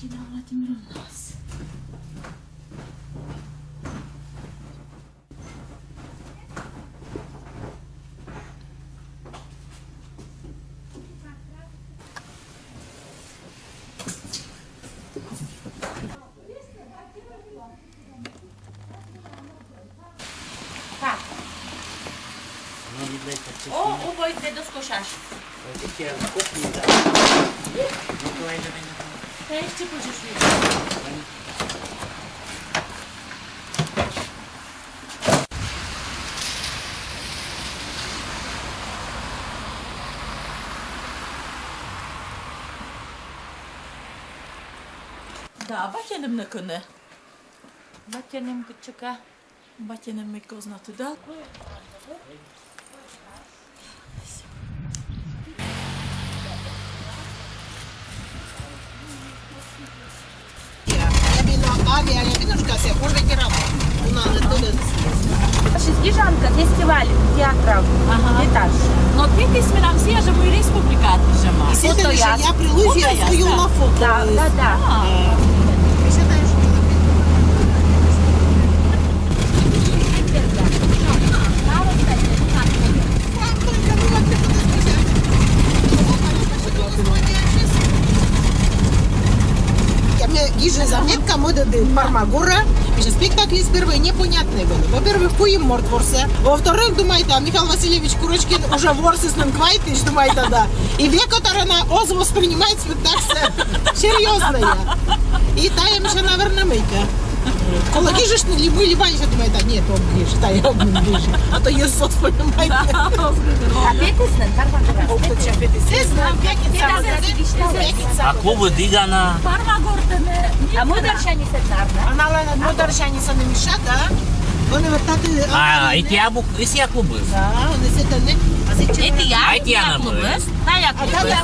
Cine a luat mironos? O voi de doskošaš. Kaj ще počeš vidjeti? Da, batenem na kone. Batenem küçüka. Batenem mi koznatu da. Авиа, видишь, все, можно кераму. У нас оттуда. Шестижанка, фестиваль театров, этаж. Но ти сме нам сия, že mu i Respublika držamo. И сетали, что я при Лузе стою на фото. Да, да, да. Гиже заметка мода де Пармагора. И же спектакль из первой непонятные были. Во-первых, куем морд ворсе. Во-вторых, думаете, Михаил Васильевич Курочкин уже ворсе с ним квайтыш, думаете, да. И век, она оз воспринимает спектакль серьезная. И таем еще, наверное, мейка. Коли гіжеш, ми лібаєшся, думаєте, ні, то гіж, та я обмін гіж. А то є сос, понімаєте. А п'ятисне, А клубы Дигана. А мударшані сетнарна. А на мударшані се не міша, да? Вони вертати... А, эти я клубы. Да, вони се не... Эти я клубы. Та я клуби.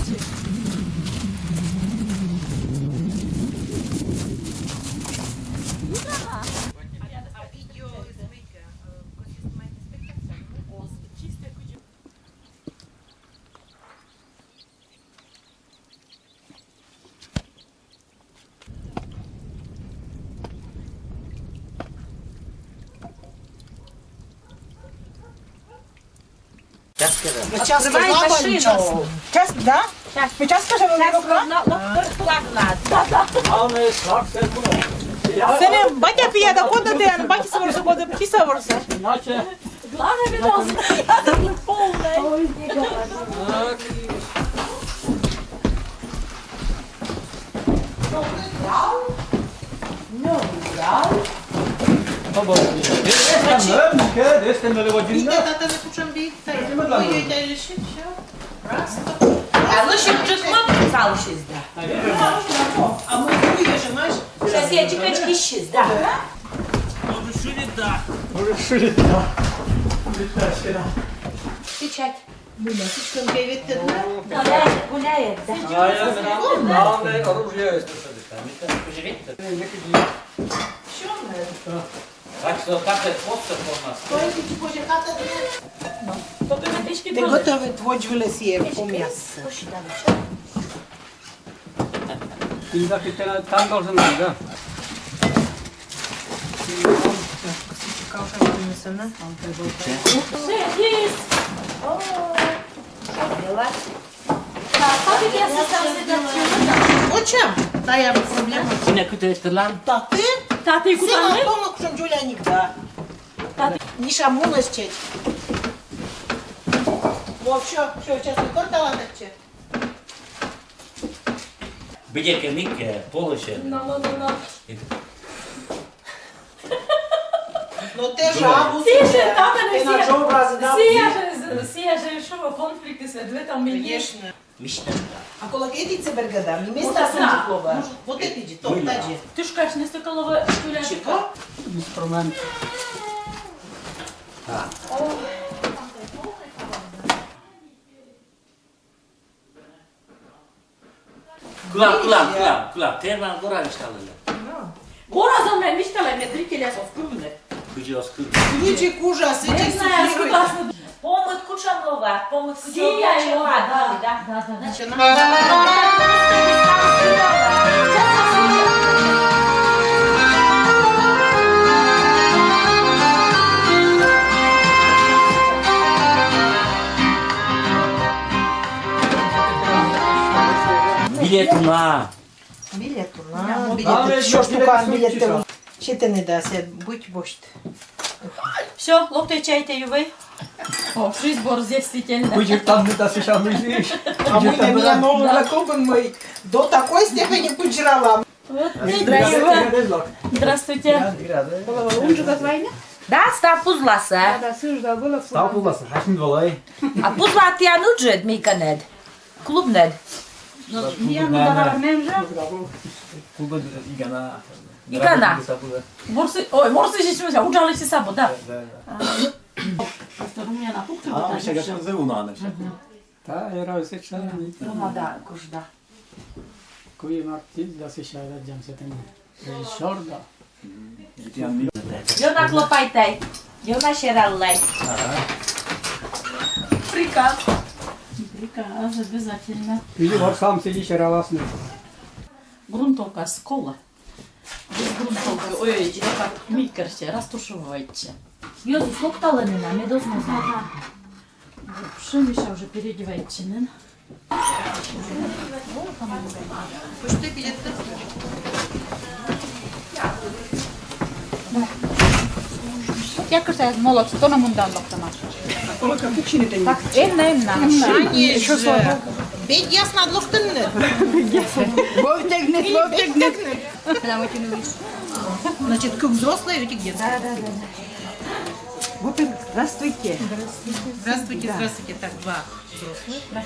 Час Откривай машину. Час, да? Ми час скажемо на окно? Це не батя п'є до кода, де батя сворся, кода пісаворся. Главное видос. Він повний. Тата не почем бі, та й ой, лишить, все. А лише чеснок залишись, да. А ми куєш, знаєш? Зараз я чекачки щось, да. Может, шурит, да. Печать. Січком кайветти, да? Гуляє, да. Главное оружие есть. Що не? Так что как это просто у нас? Стоїть, чи хоче хата, Ти готовий тводжвіле сіє по м'ясо. 인자 그때는 딴 것은 아니다. Каша принесена. Есть. Папа, я состав седацию. Очам? Та я проблема. Cine câte este lan? Та ти? Tati cu Сила tane? помог, що Джуля нікда. Ніша мулощить. Вовчо, що чесно кортала тече? Bine că mic, poloșe. No. Ну те жабу. Сіже, тата не Ти на що образи дав? Сіже, що конфлікти се две там мені. Конечно. Mișto. А коли кидиться бергада, ми места сам житлова. Вот это иди, то, таджи. Ти ж кажеш, не стикалова штуляшка. Чего? Инструмент. Kula. Terman gora ništalele. Gora za me, ništa le ne tritelja sa skrubne. Kuđe oskru. Ключи кужа, Не сиди знаєш, суфлируй. класно. Помит Кучанова, помит Сія його, да. да. Значить, Начинай. Biletuna. Билеты. Що штука билети? Ще ти не дасть, будь бошт. Все, локти чайте юви. О, жизнь действительно. Будешь там не досыщал, мыслишь? А мы на меня новый закупен мой до такой степени поджрала. Здравствуйте. Да, став пузласа. Стал пуласы, хашмин валай. А пузла ти ануджед, миканед. Клубнед. Куба игана. Игана. Ой, морсы здесь мы ужали все сабо, да. Вторую меня на кухню. А, ще гаш не унане. Та, era seçlen. Ну да, кужда. Kui Martin dosыщал, jam se ten. Шорда. Йона клопайте. Йона шераллай. Приказ. Приказ, обязательно. Или вот сам сидишь раласный. Грунтовка с кола. Без грунтовки. Ой, как микерсе, растушевывайте. Йозу фоктала не нам, я должна знать. Пшеница уже переодевайте, не? Tiedätkö sä, että mulla on tuonne mun tallottamaan? Tak, en. Конечно. Бедь ясно отложтынны. Значит, как взрослые, эти где? Да. Здравствуйте. Здравствуйте, здравствуйте. Так, два взрослых.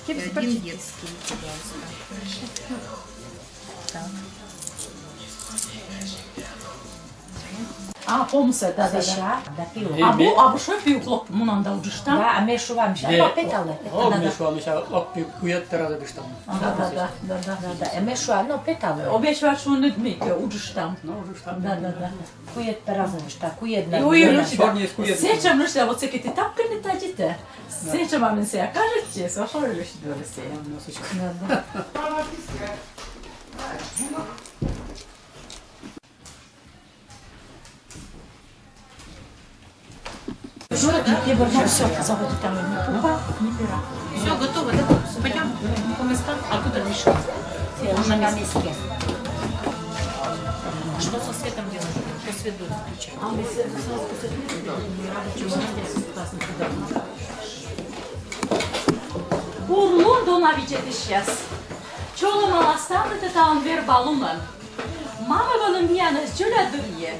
И один детский. А, помса, да. Зеша, да пиво. А бу что пью хлоп, мунанда уже что? Да, а мешу вам ще. Па петале. О, мешал, лапки кует терада биштам. Да. Да, а мешу ано петале. Обещаю, что не дмите, уже там. Ну, уже там. Да. Кует пераза бишта, кует на. Ой, Сегодня из кует. Сечам лише, вот всеки ти тапки не тадите. Сечам вам се кажете, сошо лише доресе. Жора, я верну все, заводи там не тупа, не пера. Все, готово, да? Пойдем по местам. А куда решить? Уже на миске. Что со светом делать? Что свет будет включать? А мы сразу после Бурлун донавичети сейчас. Чолом аластанете там вербалунан. Мама валым мияны жөля дырье.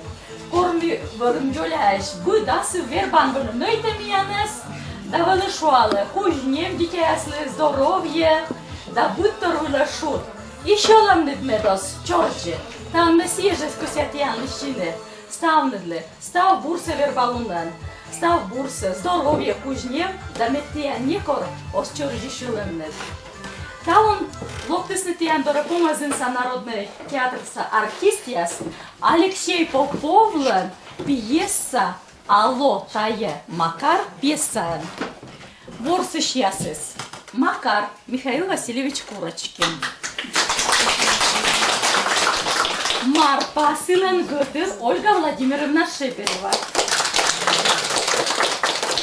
Корми валым жөляш. Гудасы вербан валым нöйте миянес. Да валы шуалы. Кужнем дитясли здоровье. Да будто руля шут. Еще ламнет медос, Чорджи. Там месьежес кусятиян лищины. Ставнедли. Став бурсе вербалунан. Став бурсе. Здоровье кужнем. Да меттиян некор. Ос Чорджи шулемнет. Талон локтеснетиян дорогомазин са народный театр са артистияс Алексей Поповлен пьеса «Алло, тае, Макар» пьеса. Ворсыш ясыс. Макар Михаил Васильевич Курочкин. Марпа Силен Гытыр Ольга Владимировна Шепелева.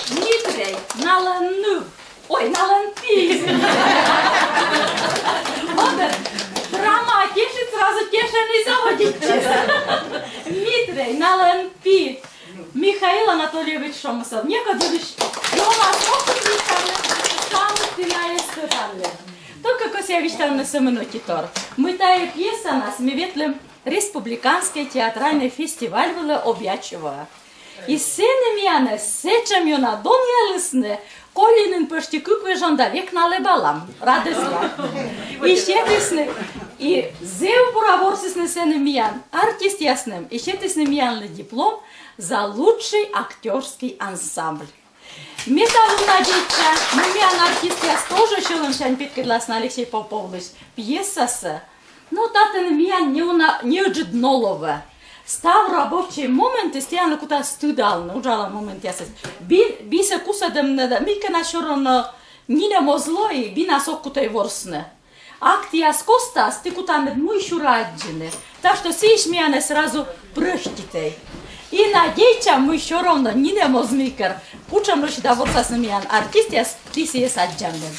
Дмитрий Наланув. Ой, Наланпи. Вот драма тешит, сразу тешеный заводить. Дмитрий Наланпи. Михаил Анатольевич Шомасов. Некоторые только Косевич там на самонотитор. Мы тая пьеса нас, мы ветлем республиканский театральный фестиваль было объячева. И сцены мяне, сечем ее на дон ялысны, колинын почти куквы жонда век налебалам. Радостно. И щетисны, и зев бураворсисны сцены мян, артист ясным, и щетисны мянный диплом за лучший актерский ансамбль. Металлу надеться, мы мян артист я тоже щелым шань питкедлас на Алексей Попович. Пьеса се, но татен мян не уджиднолова. Став рабочий момент, истяна куда студал, ужала момент ясес. Би се кусадем неда, мика на шорон нине мозло и би нас окутай ворсне. Акти скоста, стикута мед мой шураджины. Так что сиш мяне сразу прыштитей. И надеюча мы еще равно нине мозмикер. Пучам лучше да ворса с мян артист я ти си саджанген.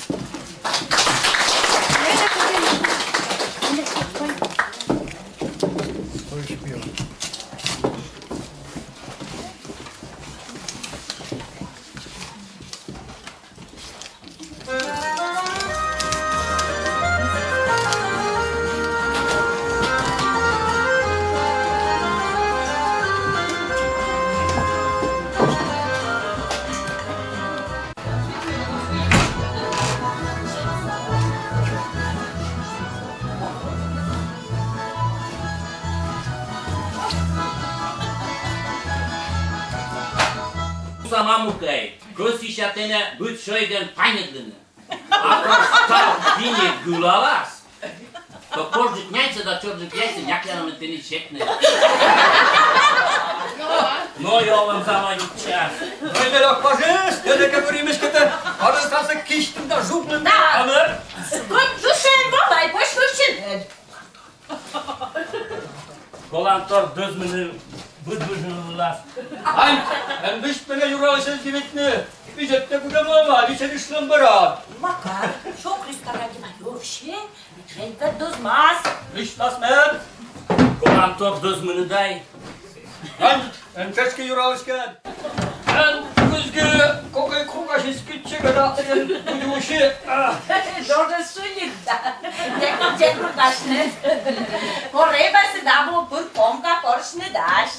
mamukaj, kosi și atene băt șoiden painegână. Acum stau bine gulalas. Că porjit neață, dar ciorjit neață, neacă am întâlnit șecne. Noi eu am zama ceas. Noi de la pajesc, de că vorim ești arăta să chiști da juplă. Da. Amă? Scot dușen, volai, poți dușen. Colantor dăzmână, băt băjână las. Hai, am dus pe ne jurau să-ți dimitne. Vize te cu mama, vize de slămbărat. Макар, что Христа-ради вообще? Женька дозмас. Vizi las med. Colantor dăzmână dai. Hai, am ceșcă jurau scad. Am kuzgă, cocă coca și scicce că da, budu ușe. Тоже сунит, да. Те круташне. Пореба се дабо пур помка поршне даш.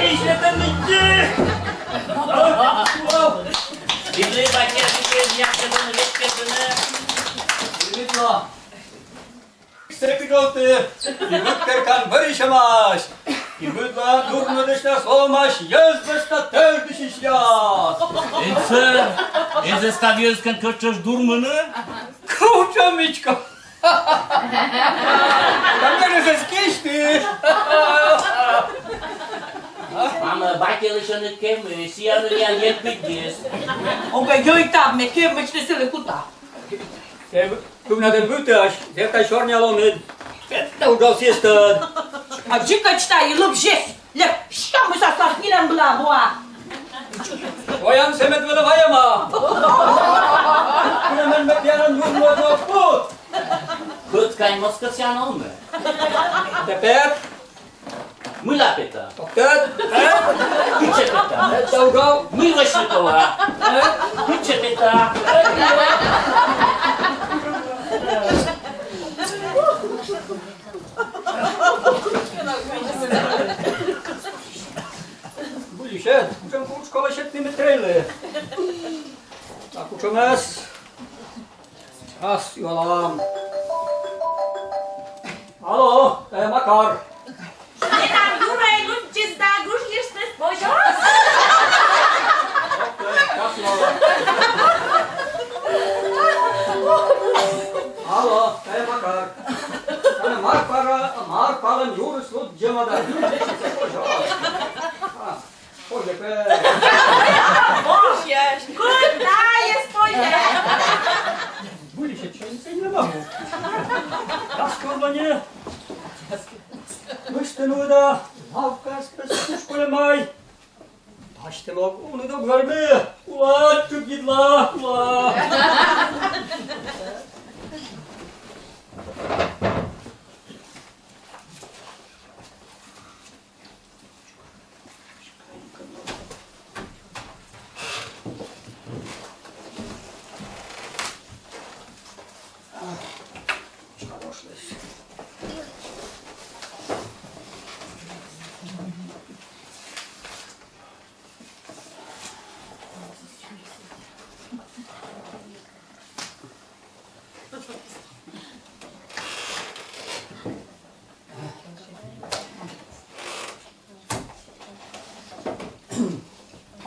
Ești de minte! Biblie bacher zice, neacă mână, veche până. Dimitla. Strepigote, i butkerkan barışamaz. I butla durma dışta solmaş, yaz dışta tez dışışyaz. Însă, ești stavios când căciăși durmână? Kucha miçka. Tam da se skiști. Mamă, batele și-o năchem, și ea nu i-a iet pigdes. Onka joita me kemme se le kuta. Kuna de butaş, zerta şornya lomed. Fetta udal siestad. А чика читай, луп жест. Ле, что мы со стахнилем была буа? Oyan semet vela vayama. Kuna men bekyaran yurma da put. Cât ca-i moscățean omă? Tepet, Mâla peta. toptet, Ce peta? daudau. Mâla și toa. Ce peta? Bulișet, ucem cu școala șet nimetrele. Acum ce mes? As, eu alam. Alo, e Makar. Не там Юра и Лунчи да гушишь ты спожос. Alo, e Makar. Ana Markar'ın yurus lut cemada. Hoje pe. Куда я спожос? Bulișet, ce înseamnă mamă? Das kurbanı. Müştenu da havkas pe școală mai. Taște loc unul de gărbe. Ula, çık git la, ula.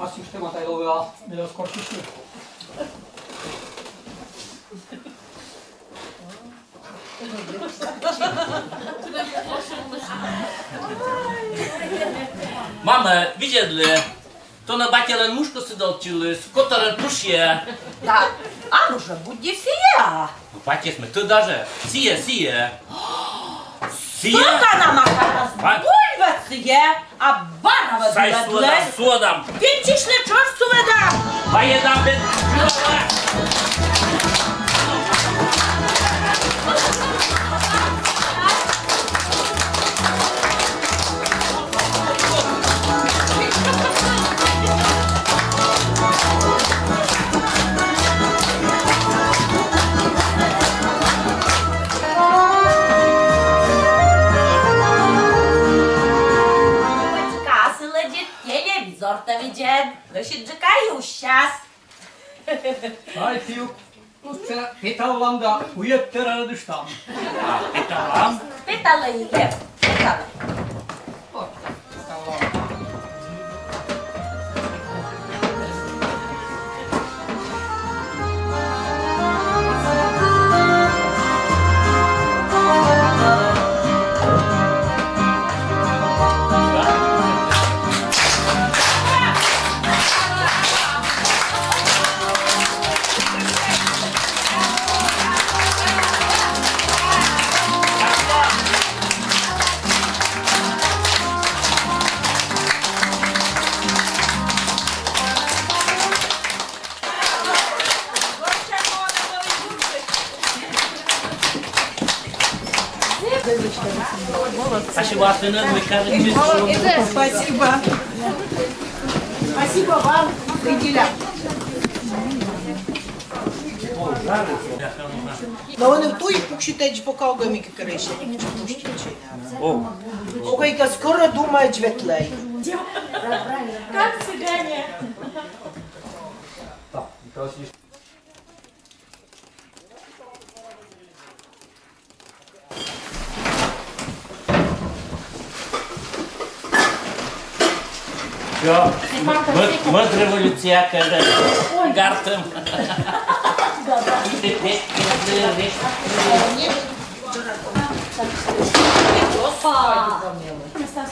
Asi już temat tajlowa, nie rozkorczyliśmy. Mamă, vidjeli, to na batele mușcă se dolčili, skotorën pušje. Да, а ну же, будь фия. Paties me, tu даже, sije. Sije? Только она Макара сбульваться, а барова Сай sodam. Винчиш ли чорсту веда? Pa jedan bez žilova. Телевизор-то видит, значит, джекаю сейчас. Hai fiu, usta petalam da uyettere dıştam. Petalam. Петала и ем, петала. Спасибо, Атена, мы кажем, Спасибо. Спасибо вам, Ригеля. Но вони в той пукшитеч покалгами кикарешня, ніхто не мужчина. Окейка скоро думають ветлей. Как цыгане. Все, мы революция, каже, гартем.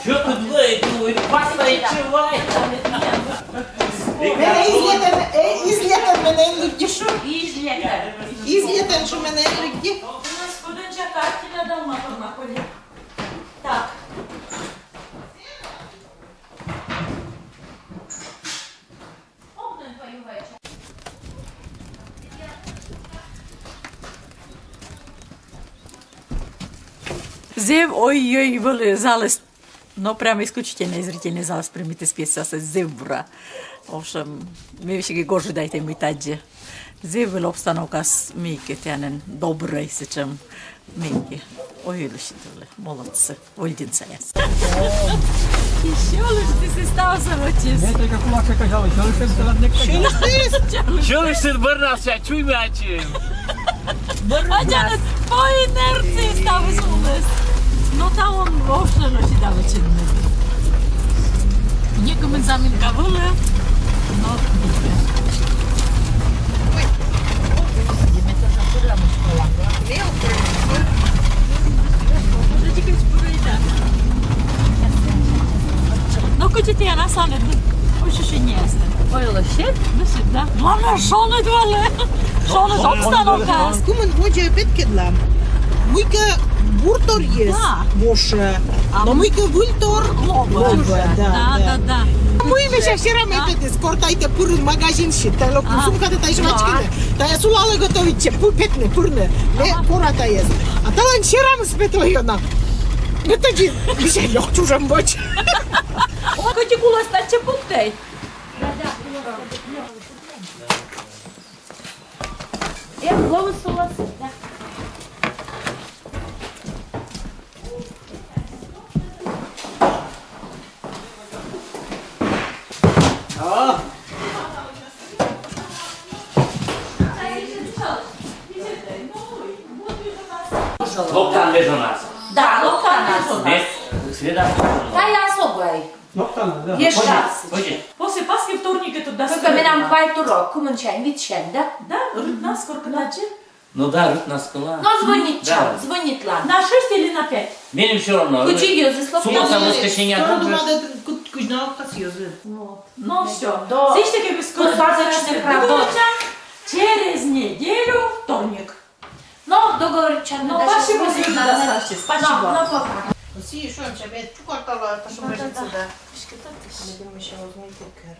Що тут ви? Паста і чувай. Мене ізлітен мене інлюдішу. Излета. Ізлітен, що мене інлюді. У нас подача картина дома помахали. Так. Зев, ой-ой, были залез, но прямо исключительно зрительный залез примите спеца с зевбра. В общем, ми више ги гожу дайте ми таджи. Зев была обстановка с мейки, тянен добрый, сечем мейки. Ой, лишители, молодцы, вольдинца яс. Еще лишь ты се стал самотис. Не тільки кулак казали, що лише все одне казали. Що лиш ти вернався, чуй м'ячі. А Джанет по инерции стал высунулась. Но там он вовсе не сидел чинный. Некому заминка была, но no kun te gärna sa det, och så nästa. Oj, det shit. Det shit, да. Главное, что не двале. Что не обстановка. Скумен воджа петкедлам. Муйка буртор єс. Боше. Но муйка вультор лобе. Да. Муй ми ще вчора метите, скортайте пурн магазин шит. Та локу сумката та жвачкine. Та я сулала готовить, петне пурне. Не пората єс. А та лан вчора ми спитойона. Не тоді, ще льох чужам боч. Коти кула стаче пуктей. Я голову солоси. Локтан без у нас. Да, локтана. Без свіда. Та я собой. Ноктана, да. Є час. Ході. После Пасхи вторника туда Только ми нам хвайт урок, куманчайн відченда. Да, рудна сколько наче? Ну да, рут на скала. Ну, дзвоніть Да. чам, дзвоніть лан. На 6 или на 5? Мені все одно. Кучі юзи, слухай. Субота, воскресенье, Скоро добре. думаде кузна касйози. Ну все. До Слышите, как вы скоро посадочных работ. Через неделю вторник. Ну, договорчан. Ну, спасибо за достаточно. Спасибо. Ну, пока. Всі, що я тебе чукартала, та що може сюди. Ми думаємо, що возьмете кер.